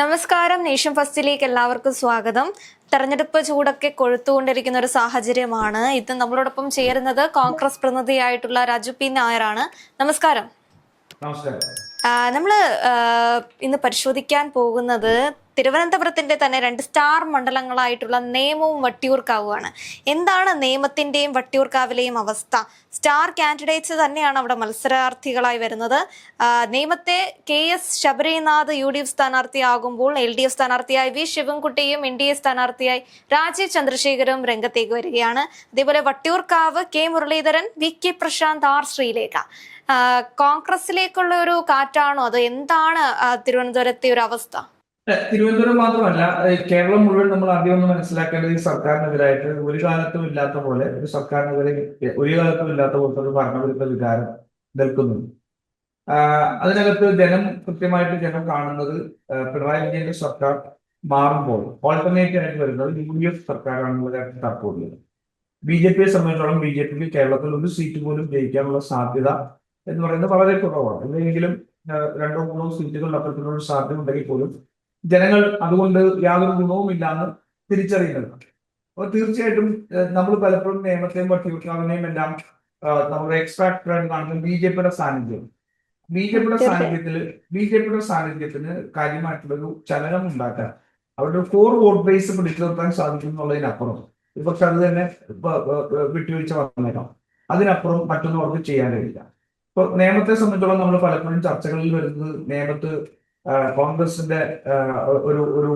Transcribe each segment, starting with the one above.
നമസ്കാരം. നേഷൻ ഫസ്റ്റിലേക്ക് എല്ലാവർക്കും സ്വാഗതം. തെരഞ്ഞെടുപ്പ് ചൂടൊക്കെ കൊഴുത്തുകൊണ്ടിരിക്കുന്ന ഒരു സാഹചര്യമാണ്. ഇത് നമ്മളോടൊപ്പം ചേരുന്നത് കോൺഗ്രസ് പ്രതിനിധിയായിട്ടുള്ള രാജു പി നായരാണ്. നമസ്കാരം. നമ്മള് ഇന്ന് പരിശോധിക്കാൻ പോകുന്നത് തിരുവനന്തപുരത്തിന്റെ തന്നെ 2 സ്റ്റാർ മണ്ഡലങ്ങളായിട്ടുള്ള നേമവും വട്ടിയൂർക്കാവുമാണ്. എന്താണ് നേമത്തിന്റെയും വട്ടിയൂർക്കാവിലെയും അവസ്ഥ? സ്റ്റാർ കാൻഡിഡേറ്റ്സ് തന്നെയാണ് അവിടെ മത്സരാർത്ഥികളായി വരുന്നത്. നേമത്തെ KS ശബരിനാഥ് UDF സ്ഥാനാർത്ഥിയാകുമ്പോൾ LDF സ്ഥാനാർത്ഥിയായി V ശിവൻകുട്ടിയും NDA സ്ഥാനാർത്ഥിയായി രാജീവ് ചന്ദ്രശേഖരും രംഗത്തേക്ക് വരികയാണ്. അതേപോലെ Vattiyoorkavu K Muraleedharan, VK Prashant, R Sreelekha. കോൺഗ്രസിലേക്കുള്ള ഒരു കാറ്റാണോ? അത് എന്താണ് തിരുവനന്തപുരത്തെ ഒരു അവസ്ഥ? തിരുവനന്തപുരം മാത്രമല്ല, കേരളം മുഴുവൻ നമ്മൾ ആദ്യം ഒന്ന് മനസ്സിലാക്കേണ്ടത് ഈ സർക്കാരിനെതിരായിട്ട് ഒരു കാലത്തും ഇല്ലാത്ത പോലെ ഒരു സർക്കാരിനെതിരെ ഒരു കാലത്തും ഇല്ലാത്ത പോലത്തെ ഒരു ഭരണവിരുദ്ധ വികാരം നിൽക്കുന്നുണ്ട്. അതിനകത്ത് കൃത്യമായിട്ട് ജനം കാണുന്നത് പിണറായി വിജയന്റെ സർക്കാർ മാറുമ്പോൾ ഓൾട്ടർനേറ്റീവ് ആയിട്ട് വരുന്നത് UDF സർക്കാരാണെന്നുള്ള തർക്കമുള്ളത്. BJPയെ സംബന്ധിച്ചോളം BJPക്ക് കേരളത്തിൽ ഒരു സീറ്റ് പോലും ജയിക്കാനുള്ള സാധ്യത എന്ന് പറയുന്നത് വളരെ കുറവാണ്. എന്തെങ്കിലും 2-3 സീറ്റുകൾ അത്തരത്തിലുള്ള സാധ്യത ഉണ്ടെങ്കിൽ പോലും ജനങ്ങൾ അതുകൊണ്ട് യാതൊരു ഗുണവുമില്ലാന്ന് തിരിച്ചറിയുന്നുണ്ട്. അപ്പൊ തീർച്ചയായിട്ടും നമ്മൾ പലപ്പോഴും നിയമത്തെയും വട്ടിയൂർക്കാവിനെയും എല്ലാം നമ്മുടെ എക്സ്ട്രാക്ടറായിട്ട് കാണുന്നത് BJPയുടെ സാന്നിധ്യം. BJPയുടെ സാന്നിധ്യത്തിന് കാര്യമായിട്ടുള്ളൊരു ചലനം ഉണ്ടാക്കാൻ അവരുടെ കോർ വോട്ട് ബേസ് പിടിച്ചു നിർത്താൻ സാധിക്കും എന്നുള്ളതിനപ്പുറം പക്ഷെ അത് തന്നെ വിട്ടുവീഴ്ച വന്നേക്കാം. അതിനപ്പുറം മറ്റൊന്നും അവർക്ക് ചെയ്യാൻ കഴിയില്ല. ഇപ്പൊ നിയമത്തെ സംബന്ധിച്ചോളം നമ്മൾ പലപ്പോഴും ചർച്ചകളിൽ വരുന്നത് നിയമത്ത് കോൺഗ്രസിന്റെ ഒരു ഒരു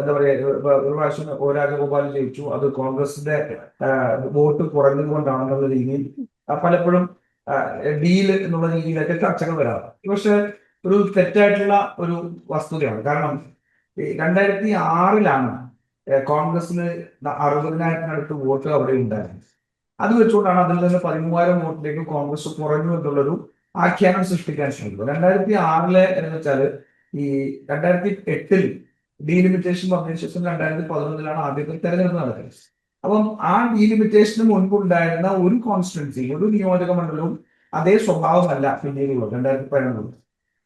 എന്താ പറയുക, ഒരു പ്രാവശ്യം O രാജഗോപാൽ ജയിച്ചു, അത് കോൺഗ്രസിന്റെ വോട്ട് കുറഞ്ഞതുകൊണ്ടാണെന്നുള്ള രീതിയിൽ പലപ്പോഴും ഡീല് എന്നുള്ള രീതിയിലൊക്കെ ചർച്ചകൾ വരാറ്. പക്ഷെ ഒരു തെറ്റായിട്ടുള്ള ഒരു വസ്തുതയാണ്. കാരണം 2006 കോൺഗ്രസിന് 60,000-നടുത്ത് വോട്ട് അവിടെ ഉണ്ടായിരുന്നത്. അത് വെച്ചുകൊണ്ടാണ് അതിൽ നിന്ന് 13,000 വോട്ടിലേക്ക് കോൺഗ്രസ് കുറഞ്ഞു എന്നുള്ളൊരു ആഖ്യാനം സൃഷ്ടിക്കാൻ ശ്രമിക്കുന്നത്. 2006 എന്ന് വെച്ചാൽ ഈ 2008 ഡീലിമിറ്റേഷൻ വന്നതിന് ശേഷം 2011 ആദ്യത്തെ തെരഞ്ഞെടുപ്പ് നടക്കുന്നത്. അപ്പം ആ ഡീലിമിറ്റേഷന് മുൻപുണ്ടായിരുന്ന ഒരു കോൺസ്റ്റിറ്റ്യുവൻസി, ഒരു നിയോജക മണ്ഡലവും അതേ സ്വഭാവമല്ല പിന്നീടുള്ളത്. 2011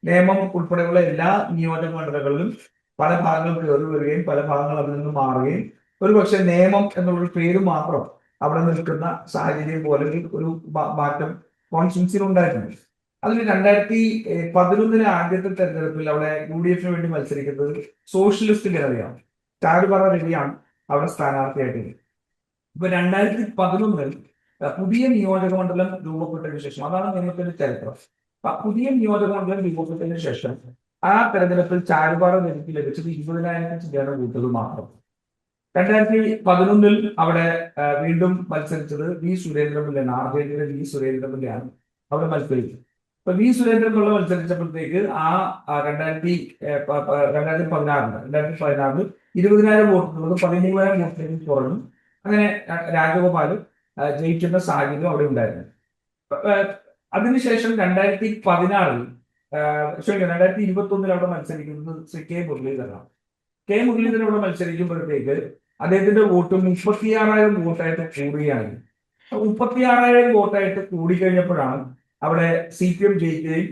നേമം ഉൾപ്പെടെയുള്ള എല്ലാ നിയോജക മണ്ഡലങ്ങളിലും പല ഭാഗങ്ങൾ കയറി വരികയും പല ഭാഗങ്ങൾ അതിൽ നിന്ന് മാറുകയും ഒരുപക്ഷെ നേമം എന്നുള്ളൊരു പേര് മാത്രം അവിടെ നിൽക്കുന്ന സാഹചര്യം പോലെ ഒരു മാറ്റം കോൺസ്റ്റിറ്റ്യുവൻസിയിൽ ഉണ്ടായിട്ടുണ്ട്. അതിന് 2011 ആദ്യത്തെ തെരഞ്ഞെടുപ്പിൽ അവിടെ UDF വേണ്ടി മത്സരിക്കുന്നത് സോഷ്യലിസ്റ്റ് ജനതയാണ്. ചാരുപാറ രവിയാണ് അവിടെ സ്ഥാനാർത്ഥിയായിട്ട്. ഇപ്പൊ 2011 പുതിയ നിയോജക മണ്ഡലം രൂപപ്പെട്ടതിന് ശേഷം, അതാണ് നിയമത്തിന്റെ ചരിത്രം. പുതിയ നിയോജക മണ്ഡലം രൂപപ്പെട്ടതിന് ശേഷം ആ തെരഞ്ഞെടുപ്പിൽ ചാരുപാറ രവിക്ക് ലഭിച്ചത് 20,000 ചില്ലറ വോട്ടുകൾ മാത്രം. 2011 അവിടെ വീണ്ടും മത്സരിച്ചത് V സുരേന്ദ്രപിള്ളയാണ്. RJDയുടെ V സുരേന്ദ്രപിള്ളയാണ് അവിടെ മത്സരിച്ചത്. ഇപ്പൊ V സുരേന്ദ്രപിള്ള മത്സരിച്ചപ്പോഴത്തേക്ക് 2016 20,000 വോട്ടുള്ളത് 13,000 വോട്ടിലേക്ക് കുറഞ്ഞു. അങ്ങനെ രാജഗോപാൽ ജയിക്കുന്ന സാഹചര്യം അവിടെ ഉണ്ടായിരുന്നു. അതിനുശേഷം 2021 അവിടെ മത്സരിക്കുന്നത് ശ്രീ K മുരളീധരനാണ്. K മുരളീധരൻ അവിടെ മത്സരിക്കുമ്പോഴത്തേക്ക് അദ്ദേഹത്തിന്റെ വോട്ട് 36,000 വോട്ടായിട്ട് കൂടുകയാണ്. 36,000 വോട്ടായിട്ട് കൂടിക്കഴിഞ്ഞപ്പോഴാണ് അവിടെ CPM ജയിക്കുകയും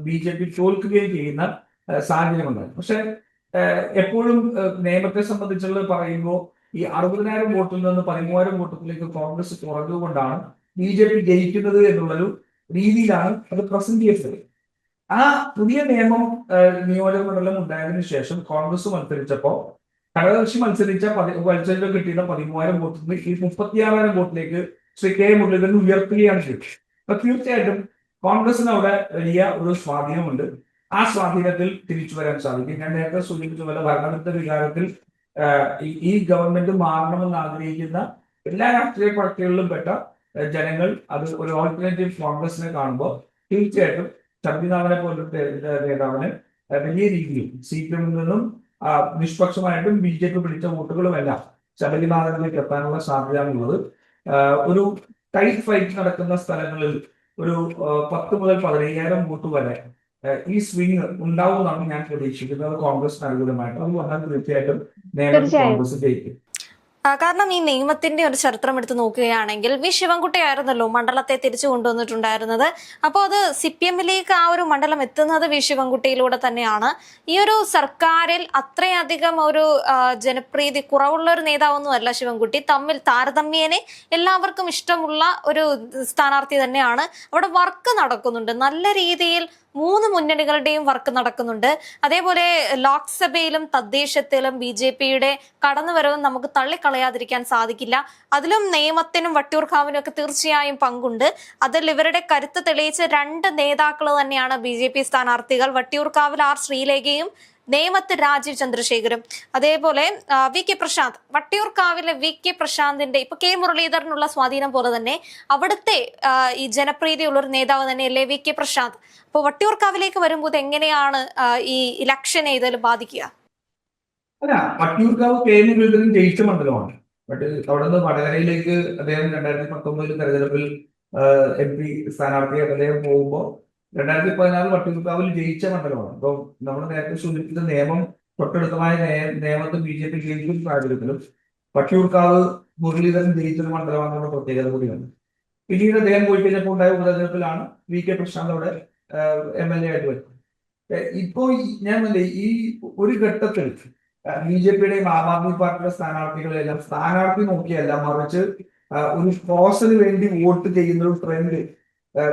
BJP തോൽക്കുകയും ചെയ്യുന്ന സാഹചര്യം ഉണ്ടായി. പക്ഷെ എപ്പോഴും നിയമത്തെ സംബന്ധിച്ചുള്ള പറയുമ്പോൾ ഈ 60,000 വോട്ടിൽ നിന്ന് 13,000 വോട്ടിലേക്ക് കോൺഗ്രസ് കുറഞ്ഞതുകൊണ്ടാണ് BJP ജയിക്കുന്നത് എന്നുള്ളൊരു രീതിയിലാണ് അത് പ്രസന്റ് ചെയ്യപ്പെട്ടത്. ആ പുതിയ നിയമം നിയോജക മണ്ഡലം ഉണ്ടായതിനു ശേഷം കോൺഗ്രസ് മത്സരിച്ചപ്പോൾ ഘടകകക്ഷി മത്സരിച്ച കിട്ടിയ 13,000 വോട്ടിൽ നിന്ന് ഈ 36,000 വോട്ടിലേക്ക് ശ്രീ K മുരളീധരൻ ഉയർത്തുകയാണ് ചെയ്തത്. അപ്പൊ തീർച്ചയായിട്ടും കോൺഗ്രസിന് അവിടെ വലിയ ഒരു സ്വാധീനമുണ്ട്. ആ സ്വാധീനത്തിൽ തിരിച്ചു വരാൻ സാധിക്കും. ഞാൻ നേരത്തെ സൂചിപ്പിച്ച പോലെ ഭരണവിരുദ്ധ വികാരത്തിൽ ഈ ഗവൺമെന്റ് മാറണമെന്ന് ആഗ്രഹിക്കുന്ന എല്ലാ രാഷ്ട്രീയ പാർട്ടികളിലും പെട്ട ജനങ്ങൾ അത് ഒരു ഓൾട്ടർനേറ്റീവ് കോൺഗ്രസിനെ കാണുമ്പോൾ തീർച്ചയായിട്ടും ശബരിനാഥനെ പോലത്തെ നേതാവിന് വലിയ രീതിയിൽ CPM നിന്നും നിഷ്പക്ഷമായിട്ടും BJP പിടിച്ച വോട്ടുകളുമെല്ലാം ശബരിനാഥനിലേക്ക് എത്താനുള്ള സാധ്യതയാണുള്ളത്. ഒരു ടൈറ്റ് ഫൈറ്റ് നടക്കുന്ന സ്ഥലങ്ങളിൽ ഒരു 10 മുതൽ 15,000 വോട്ട് വരെ ഈ സ്വിംഗ് ഉണ്ടാവുമെന്നാണ് ഞാൻ പ്രതീക്ഷിക്കുന്നത് കോൺഗ്രസിന് അനുകൂലമായിട്ട്. അത് പറഞ്ഞാൽ തീർച്ചയായിട്ടും കോൺഗ്രസ് ജയിക്കും. കാരണം ഈ നിയമത്തിന്റെ ഒരു ചരിത്രം എടുത്ത് നോക്കുകയാണെങ്കിൽ വി ശിവൻകുട്ടിയായിരുന്നല്ലോ മണ്ഡലത്തെ തിരിച്ചു കൊണ്ടുവന്നിട്ടുണ്ടായിരുന്നത്. അപ്പോൾ അത് CPM-ലേക്ക് ആ ഒരു മണ്ഡലം എത്തുന്നത് വി ശിവൻകുട്ടിയിലൂടെ തന്നെയാണ്. ഈ ഒരു സർക്കാരിൽ അത്രയധികം ഒരു ജനപ്രീതി കുറവുള്ള ഒരു നേതാവൊന്നുമല്ല ശിവൻകുട്ടി. തമ്മിൽ താരതമ്യേനെ എല്ലാവർക്കും ഇഷ്ടമുള്ള ഒരു സ്ഥാനാർത്ഥി തന്നെയാണ്. അവിടെ വർക്ക് നടക്കുന്നുണ്ട്, നല്ല രീതിയിൽ 3 മുന്നണികളുടെയും വർക്ക് നടക്കുന്നുണ്ട്. അതേപോലെ ലോക്സഭയിലും തദ്ദേശത്തിലും BJP-യുടെ കടന്നുവരവും നമുക്ക് തള്ളിക്കളയാതിരിക്കാൻ സാധിക്കില്ല. അതിലും നിയമത്തിനും വട്ടിയൂർക്കാവിനും ഒക്കെ തീർച്ചയായും പങ്കുണ്ട്. അതിൽ ഇവരുടെ കരുത്ത് തെളിയിച്ച 2 നേതാക്കൾ തന്നെയാണ് BJP സ്ഥാനാർത്ഥികൾ. വട്ടിയൂർക്കാവിൽ R ശ്രീലേഖയും നേമത്ത് രാജീവ് ചന്ദ്രശേഖരും. അതേപോലെ VK പ്രശാന്ത്, വട്ടിയൂർക്കാവിലെ VK പ്രശാന്തിന്റെ ഇപ്പൊ K മുരളീധരനുള്ള സ്വാധീനം പോലെ തന്നെ അവിടുത്തെ ഈ ജനപ്രീതിയുള്ള ഒരു നേതാവ് തന്നെയല്ലേ VK പ്രശാന്ത്. അപ്പൊ വട്ടിയൂർക്കാവിലേക്ക് വരുമ്പോൾ എങ്ങനെയാണ് ഈ ഇലക്ഷനെ ഇതിൽ ബാധിക്കുക? അല്ല, വട്ടിയൂർക്കാവ് K മുരളീധരൻ ജയിച്ച മണ്ഡലമാണ്. ബട്ട് അവിടെ നിന്ന് വടകരയിലേക്ക് അദ്ദേഹം 2019 തെരഞ്ഞെടുപ്പിൽ MP സ്ഥാനാർത്ഥി അദ്ദേഹം പോകുമ്പോൾ 2016 വട്ടിയൂർക്കാവിൽ ജയിച്ച മണ്ഡലമാണ്. അപ്പൊ നമ്മൾ നേരത്തെ സൂചിപ്പിച്ച നിയമം തൊട്ടടുത്തമായ നിയമത്തിൽ BJP ജയിക്കുന്ന സാഹചര്യത്തിലും വട്ടിയൂർക്കാവ് മുരളീധരൻ ജയിച്ചൊരു മണ്ഡലമാണെന്നുള്ള പ്രത്യേകത കൂടിയാണ്. പിന്നീട് അദ്ദേഹം പോയി കഴിഞ്ഞപ്പോൾ ഉണ്ടായ ഉപതെരഞ്ഞെടുപ്പിലാണ് VK പ്രശാന്ത് അവിടെ MLA ആയിട്ട് വരുന്നത്. ഇപ്പോ ഞാൻ ഈ ഒരു ഘട്ടത്തിൽ BJP-യുടെയും ആം ആദ്മി പാർട്ടിയുടെ സ്ഥാനാർത്ഥികളെല്ലാം സ്ഥാനാർത്ഥി നോക്കിയല്ല, മറിച്ച് ഒരു കോസിന് വേണ്ടി വോട്ട് ചെയ്യുന്ന ഒരു ട്രെൻഡ്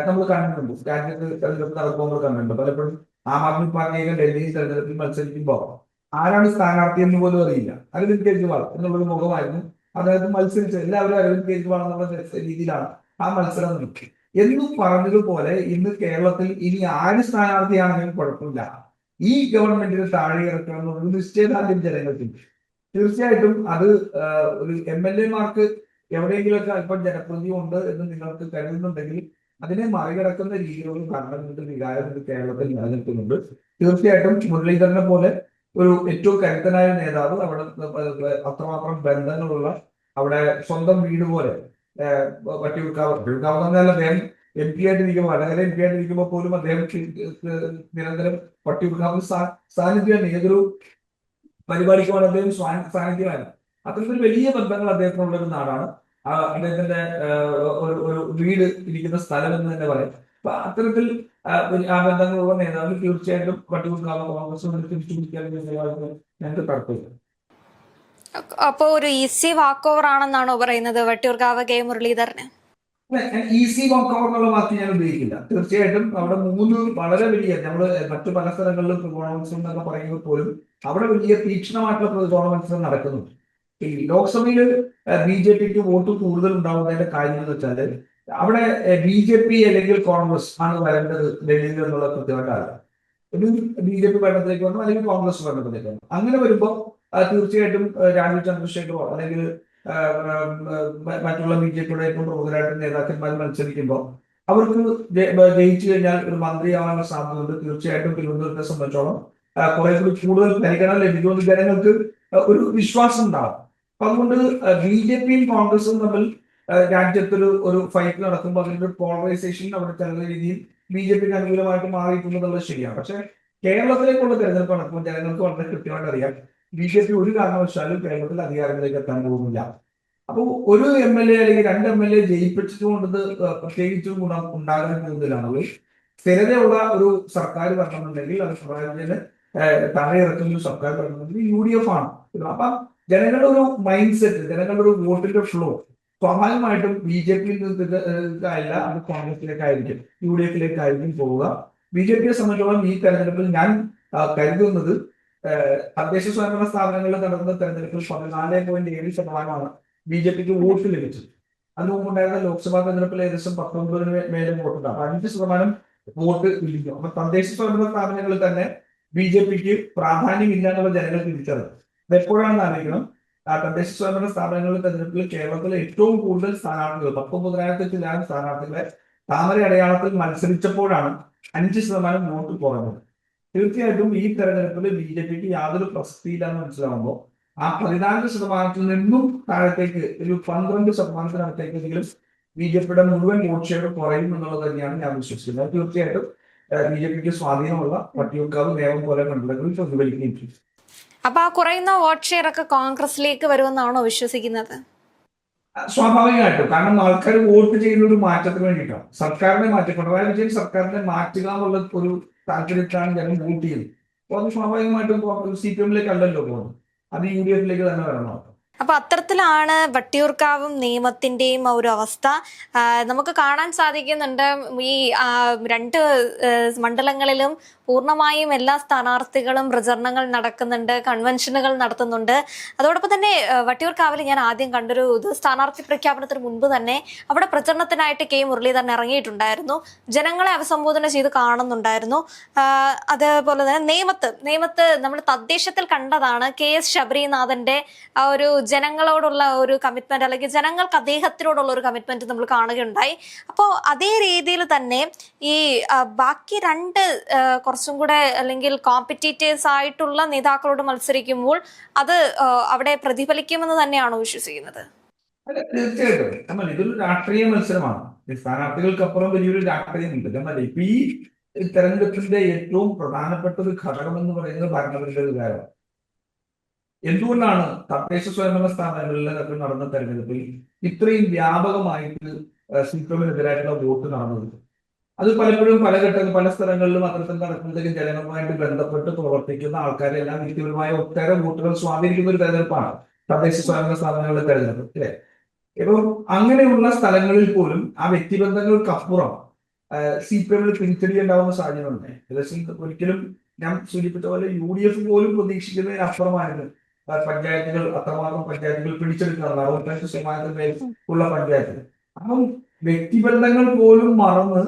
നമ്മൾ കണ്ടിട്ടുണ്ട്. രാജ്യത്ത് തെരഞ്ഞെടുപ്പ് നടക്കുമ്പോൾ കണ്ടിട്ടുണ്ട്. പലപ്പോഴും ആം ആദ്മി പാർട്ടിയൊക്കെ ഡൽഹി തെരഞ്ഞെടുപ്പിൽ മത്സരിക്കുമ്പോൾ ആരാണ് സ്ഥാനാർത്ഥി എന്ന് പോലും അറിയില്ല. അരവിന്ദ് കെജ്രിവാൾ എന്നുള്ളൊരു മുഖമായിരുന്നു അദ്ദേഹത്തെ മത്സരിച്ച് എല്ലാവരും അരവിന്ദ് കെജ്രിവാൾ എന്നുള്ള രീതിയിലാണ് ആ മത്സരം നിൽക്കുക. എന്നും പറഞ്ഞതുപോലെ ഇന്ന് കേരളത്തിൽ ഇനി ആര് സ്ഥാനാർത്ഥിയാണെങ്കിലും കുഴപ്പമില്ല, ഈ ഗവൺമെന്റിന് താഴെ ഇറക്കണം എന്നുള്ള നിശ്ചയദാർഢ്യം ജനങ്ങൾക്കുണ്ട്. തീർച്ചയായിട്ടും അത് ഒരു MLA-മാർക്ക് എവിടെയെങ്കിലുമൊക്കെ അല്പം ജനപ്രതി ഉണ്ട് എന്ന് നിങ്ങൾക്ക് കരുതുന്നുണ്ടെങ്കിൽ അതിനെ മറികടക്കുന്ന രീതിയിലുള്ള ഭരണത്തിന്റെ വികാരം കേരളത്തിൽ നിലനിൽക്കുന്നുണ്ട്. തീർച്ചയായിട്ടും മുരളീധരനെ പോലെ ഒരു ഏറ്റവും കരുത്തനായ നേതാവ്, അവിടെ അത്രമാത്രം ബന്ധങ്ങളുള്ള, അവിടെ സ്വന്തം വീട് പോലെ വട്ടിയൂർക്കാവ് തന്നെയല്ല, അദ്ദേഹം MP ആയിട്ടിരിക്കുമ്പോൾ വടകര MP ആയിട്ടിരിക്കുമ്പോൾ പോലും അദ്ദേഹം നിരന്തരം വട്ടിയൂർക്കാവ് സാന്നിധ്യമാണ്. ഏതൊരു പരിപാടിക്കുമാണ് അദ്ദേഹം സാന്നിധ്യമായിരുന്നു. അത്തരത്തിൽ വലിയ ബന്ധങ്ങൾ അദ്ദേഹത്തിനുള്ള ഒരു നാടാണ്. അദ്ദേഹത്തിന്റെ ഒരു വീട് ഇരിക്കുന്ന സ്ഥലം എന്ന് തന്നെ പറയാം. അപ്പൊ അത്തരത്തിൽ ആ ബന്ധങ്ങളുള്ള നേതാവ് തീർച്ചയായിട്ടും വട്ടിയൂർക്കാവ് കോൺഗ്രസ് തിരിച്ചു പിടിക്കാൻ ഞങ്ങൾക്ക് താല്പര്യം. അപ്പോ ഒരു ഈസി വാക്ക് ഓവർ ആണെന്നാണോ പറയുന്നത് വട്ടിയൂർക്കാവ് K മുരളീധരന്? ഈസി വാക്ക് ഓവർ എന്നുള്ള വാക്ക് ഞാൻ ഉപയോഗിക്കില്ല. തീർച്ചയായിട്ടും അവിടെ 3 വളരെ വലിയ, നമ്മള് മറ്റു പല സ്ഥലങ്ങളിലും ത്രികോണ മത്സരം എന്നൊക്കെ പറയുമ്പോൾ പോലും അവിടെ വലിയ തീക്ഷ്ണമായിട്ടുള്ള ത്രികോണ മത്സരം നടക്കുന്നുണ്ട്. ഈ ലോക്സഭയിൽ BJP-ക്ക് വോട്ട് കൂടുതൽ ഉണ്ടാവുന്നതിന്റെ കാര്യം എന്ന് വെച്ചാൽ അവിടെ BJP അല്ലെങ്കിൽ കോൺഗ്രസ് ആണ് വരേണ്ടത് ഡൽഹിയിൽ എന്നുള്ള കൃത്യമായിട്ട് അറിയാം. ഒരു BJP ഭരണത്തിലേക്ക് വന്നു അല്ലെങ്കിൽ കോൺഗ്രസ് ഭരണത്തിലേക്ക് വന്നു. അങ്ങനെ വരുമ്പോൾ തീർച്ചയായിട്ടും രാജീവ് ചന്ദ്രശേഖരോ അല്ലെങ്കിൽ മറ്റുള്ള BJP-യുടെ ഏറ്റവും പ്രമുഖരായിട്ട് നേതാക്കന്മാർ മത്സരിക്കുമ്പോൾ അവർക്ക് ജയിച്ചു കഴിഞ്ഞാൽ ഒരു മന്ത്രിയാവാനുള്ള സാധ്യതയുണ്ട്. തീർച്ചയായിട്ടും തിരുവനന്തപുരത്തെ സംബന്ധിച്ചോളം കുറെ കൂടി കൂടുതൽ പരിഗണന ലഭിക്കുമെന്ന് ജനങ്ങൾക്ക് ഒരു വിശ്വാസം ഉണ്ടാവും. അപ്പൊ അതുകൊണ്ട് BJP-യും കോൺഗ്രസും തമ്മിൽ രാജ്യത്തൊരു ഫൈറ്റ് നടക്കുമ്പോൾ അതിന്റെ ഒരു പോളറൈസേഷൻ അവിടെ ചില രീതിയിൽ BJP-ക്ക് അനുകൂലമായിട്ട് മാറിയിട്ടുണ്ടെന്നുള്ളത് ശരിയാണ്. പക്ഷെ കേരളത്തിലേക്കുള്ള തെരഞ്ഞെടുപ്പ് നടക്കുമ്പോൾ ജനങ്ങൾക്ക് വളരെ കൃത്യമായിട്ട് അറിയാം BJP ഒരു കാരണവശാലും കേരളത്തിൽ അധികാരത്തിലേക്ക് എത്താൻ പോകുന്നില്ല. അപ്പോൾ ഒരു MLA അല്ലെങ്കിൽ 2 MLA ജയിപ്പിച്ചുകൊണ്ട് പ്രത്യേകിച്ചും ഗുണം ഉണ്ടാകാൻ പോകുന്നതിലാണ്. സ്ഥിരതയുള്ള ഒരു സർക്കാർ വരണമെന്നുണ്ടെങ്കിൽ അത് പിണറായിനെ താഴെ ഇറക്കുന്ന ഒരു സർക്കാർ വരണമെങ്കിൽ UDF ആണ്. അപ്പൊ ജനങ്ങളുടെ ഒരു മൈൻഡ് സെറ്റ്, ജനങ്ങളുടെ ഒരു വോട്ടിന്റെ ഫ്ലോ സ്വാഭാവികമായിട്ടും BJP-യിൽ നിന്നല്ല, അത് കോൺഗ്രസിലേക്കായിരിക്കും, UDF-ലേക്കായിരിക്കും പോവുക. BJP-യെ സംബന്ധിച്ചോളം ഈ തെരഞ്ഞെടുപ്പിൽ ഞാൻ കരുതുന്നത് തദ്ദേശ സ്വയംഭരണ സ്ഥാപനങ്ങളിൽ നടന്ന തെരഞ്ഞെടുപ്പിൽ 14.7% BJP-ക്ക് വോട്ട് ലഭിച്ചത്. അതിനു മുമ്പുണ്ടായിരുന്ന ലോക്സഭാ തെരഞ്ഞെടുപ്പിൽ ഏകദേശം 19 മേലെ വോട്ടുണ്ടാകും. 5% വോട്ട് ലഭിക്കും. അപ്പൊ തദ്ദേശ സ്വയംഭരണ സ്ഥാപനങ്ങളിൽ തന്നെ BJP-ക്ക് പ്രാധാന്യമില്ല എന്നുള്ള ജനങ്ങൾ തിരിച്ചറിയും. അത് എപ്പോഴാണെന്ന് അറിയിക്കണം. തദ്ദേശ സ്വയംഭരണ സ്ഥാപനങ്ങളുടെ തെരഞ്ഞെടുപ്പിൽ കേരളത്തിലെ ഏറ്റവും കൂടുതൽ സ്ഥാനാർത്ഥികൾ 19,000 സ്ഥാനാർത്ഥികളെ താമര അടയാളത്തിൽ മത്സരിച്ചപ്പോഴാണ് 5% വോട്ട് കുറഞ്ഞത്. തീർച്ചയായിട്ടും ഈ തെരഞ്ഞെടുപ്പിൽ BJP-ക്ക് യാതൊരു പ്രസക്തിയില്ലാന്ന് മനസ്സിലാവുമ്പോൾ ആ 14% നിന്നും താഴത്തേക്ക് ഒരു 12%-നകത്തേക്കെങ്കിലും BJP-യുടെ മുഴുവൻ വോട്ട് ഷെയർ കുറയും എന്നുള്ളത് തന്നെയാണ് ഞാൻ വിശ്വസിക്കുന്നത്. തീർച്ചയായിട്ടും BJP-ക്ക് സ്വാധീനമുള്ള വട്ടിയൂർക്കാവ്, നേമം പോലെ മണ്ഡലങ്ങളിൽ പ്രതിഫലിക്കുകയും ചെയ്യും. അപ്പൊ ആ കുറയുന്ന വോട്ട് ഷെയർ ഒക്കെ കോൺഗ്രസിലേക്ക് വരുമെന്നാണോ വിശ്വസിക്കുന്നത്? സ്വാഭാവികമായിട്ടും, കാരണം ആൾക്കാർ വോട്ട് ചെയ്യുന്ന ഒരു മാറ്റത്തിന് വേണ്ടിയിട്ടാണ്, സർക്കാരിനെ മാറ്റി, പിണറായി വിജയൻ സർക്കാരിനെ മാറ്റുക എന്നുള്ള ഒരു താല്പര്യത്തിലാണ് ജനം വോട്ട് ചെയ്യുന്നത്. അപ്പോൾ അത് സ്വാഭാവികമായിട്ടും CPM-ലേക്ക് അല്ലല്ലോ പോകുന്നത്, അത് UDF-ലേക്ക് തന്നെ വരണം. അപ്പൊ അത്തരത്തിലാണ് വട്ടിയൂർക്കാവും നിയമത്തിന്റെയും ഒരു അവസ്ഥ. നമുക്ക് കാണാൻ സാധിക്കുന്നുണ്ട് ഈ രണ്ട് മണ്ഡലങ്ങളിലും പൂർണ്ണമായും എല്ലാ സ്ഥാനാർത്ഥികളും പ്രചരണങ്ങൾ നടക്കുന്നുണ്ട്, കൺവെൻഷനുകൾ നടത്തുന്നുണ്ട്. അതോടൊപ്പം തന്നെ വട്ടിയൂർക്കാവിൽ ഞാൻ ആദ്യം കണ്ടൊരു സ്ഥാനാർത്ഥി പ്രഖ്യാപനത്തിന് മുൻപ് തന്നെ അവിടെ പ്രചരണത്തിനായിട്ട് K മുരളീധരൻ ഇറങ്ങിയിട്ടുണ്ടായിരുന്നു, ജനങ്ങളെ അഭിസംബോധന ചെയ്ത് കാണുന്നുണ്ടായിരുന്നു. അതേപോലെ തന്നെ നേമത്ത് നമ്മൾ തദ്ദേശത്തിൽ കണ്ടതാണ് KS ശബരിനാഥന്റെ ആ ഒരു ജനങ്ങളോടുള്ള ഒരു കമ്മിറ്റ്മെന്റ്, അല്ലെങ്കിൽ ജനങ്ങൾക്ക് അദ്ദേഹത്തിനോടുള്ള ഒരു കമ്മിറ്റ്മെന്റ് നമ്മൾ കാണുകയുണ്ടായി. അപ്പോൾ അതേ രീതിയിൽ തന്നെ ഈ ബാക്കി രണ്ട് കുറച്ചും കൂടെ അല്ലെങ്കിൽ കോമ്പറ്റീറ്റേഴ്സ് ആയിട്ടുള്ള നേതാക്കളോട് മത്സരിക്കുമ്പോൾ അത് അവിടെ പ്രതിഫലിക്കുമെന്ന് തന്നെയാണോ വിശ്വസിക്കുന്നത്? അല്ല, തീർച്ചയായിട്ടും നമ്മൾ ഇതൊരു രാഷ്ട്രീയ മത്സരമാണ്. സ്ഥാനാർത്ഥികൾക്കപ്പുറം വലിയൊരു രാഷ്ട്രീയമുണ്ട്. നമ്മൾ ഇപ്പൊ ഈ തെരഞ്ഞെടുപ്പിന്റെ ഏറ്റവും പ്രധാനപ്പെട്ട ഒരു ഘടകം എന്ന് പറയുന്നത് ഭരണപരിഷ്ഠ വികാരമാണ്. എന്തുകൊണ്ടാണ് തദ്ദേശ സ്വയംഭരണ സ്ഥാപനങ്ങളിലൊക്കെ നടന്ന തെരഞ്ഞെടുപ്പിൽ ഇത്രയും വ്യാപകമായിട്ട് CPM-നെതിരായിട്ടുള്ള വോട്ട് നടന്നത്? അത് പലപ്പോഴും പല സ്ഥലങ്ങളിലും അത്തരത്തിൽ നടക്കുന്നതിലും ജനങ്ങളുമായിട്ട് ബന്ധപ്പെട്ട് പ്രവർത്തിക്കുന്ന ആൾക്കാരെല്ലാം വ്യക്തിപരമായ ഒട്ടേറെ വോട്ടുകൾ സ്വാധീനിക്കുന്ന ഒരു തെരഞ്ഞെടുപ്പാണ് തദ്ദേശ സ്വയംഭരണ സ്ഥാപനങ്ങളുടെ തെരഞ്ഞെടുപ്പ്, അല്ലെ? ഇപ്പം അങ്ങനെയുള്ള സ്ഥലങ്ങളിൽ പോലും ആ വ്യക്തിബന്ധങ്ങൾക്കപ്പുറം CPM-ൽ തിരിച്ചടി ഉണ്ടാവുന്ന സാഹചര്യമുണ്ട്. ഏകദേശം ഒരിക്കലും ഞാൻ സൂചിപ്പിച്ച പോലെ UDF പോലും പ്രതീക്ഷിക്കുന്നതിനപ്പുറമായിരുന്നു പഞ്ചായത്തുകൾ, അത്രമാത്രം പഞ്ചായത്തുകൾ പിടിച്ചെടുക്കുക, 65% മേൽ ഉള്ള പഞ്ചായത്തുകൾ. അപ്പം വ്യക്തിബന്ധങ്ങൾ പോലും മറന്ന്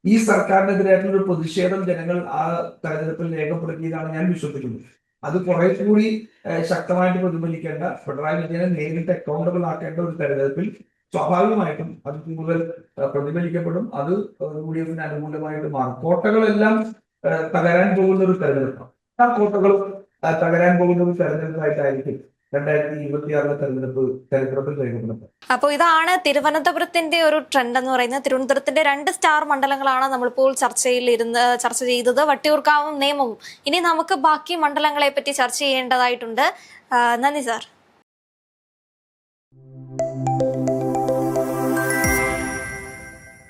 ഈ സർക്കാരിനെതിരായിട്ടുള്ള ഒരു പ്രതിഷേധം ജനങ്ങൾ ആ തെരഞ്ഞെടുപ്പിൽ രേഖപ്പെടുത്തിയതാണ് ഞാൻ വിശ്വസിക്കുന്നത്. അത് കുറെ കൂടി ശക്തമായിട്ട് പ്രതിഫലിക്കേണ്ട, പിണറായി വിജയനെ നേരിട്ട് അക്കൗണ്ടബിൾ ആക്കേണ്ട ഒരു തെരഞ്ഞെടുപ്പിൽ സ്വാഭാവികമായിട്ടും അത് കൂടുതൽ പ്രതിഫലിക്കപ്പെടും. അത് UDF-ന് അനുകൂലമായിട്ട് മാറും. കോട്ടകളെല്ലാം തകരാൻ പോകുന്ന ഒരു തെരഞ്ഞെടുപ്പാണ്. ആ കോട്ടകളും തകരാൻ പോകുന്ന ഒരു തെരഞ്ഞെടുപ്പായിട്ടായിരിക്കും 2026 തെരഞ്ഞെടുപ്പിൽ രേഖപ്പെടുന്നത്. അപ്പോൾ ഇതാണ് തിരുവനന്തപുരത്തിന്റെ ഒരു ട്രെൻഡ് എന്ന് പറയുന്നത്. തിരുവനന്തപുരത്തിന്റെ 2 സ്റ്റാർ മണ്ഡലങ്ങളാണ് നമ്മളിപ്പോൾ ചർച്ച ചെയ്തത്, വട്ടിയൂർക്കാവും നേമവും. ഇനി നമുക്ക് ബാക്കി മണ്ഡലങ്ങളെ പറ്റി ചർച്ച ചെയ്യേണ്ടതായിട്ടുണ്ട്. നന്ദി സാർ.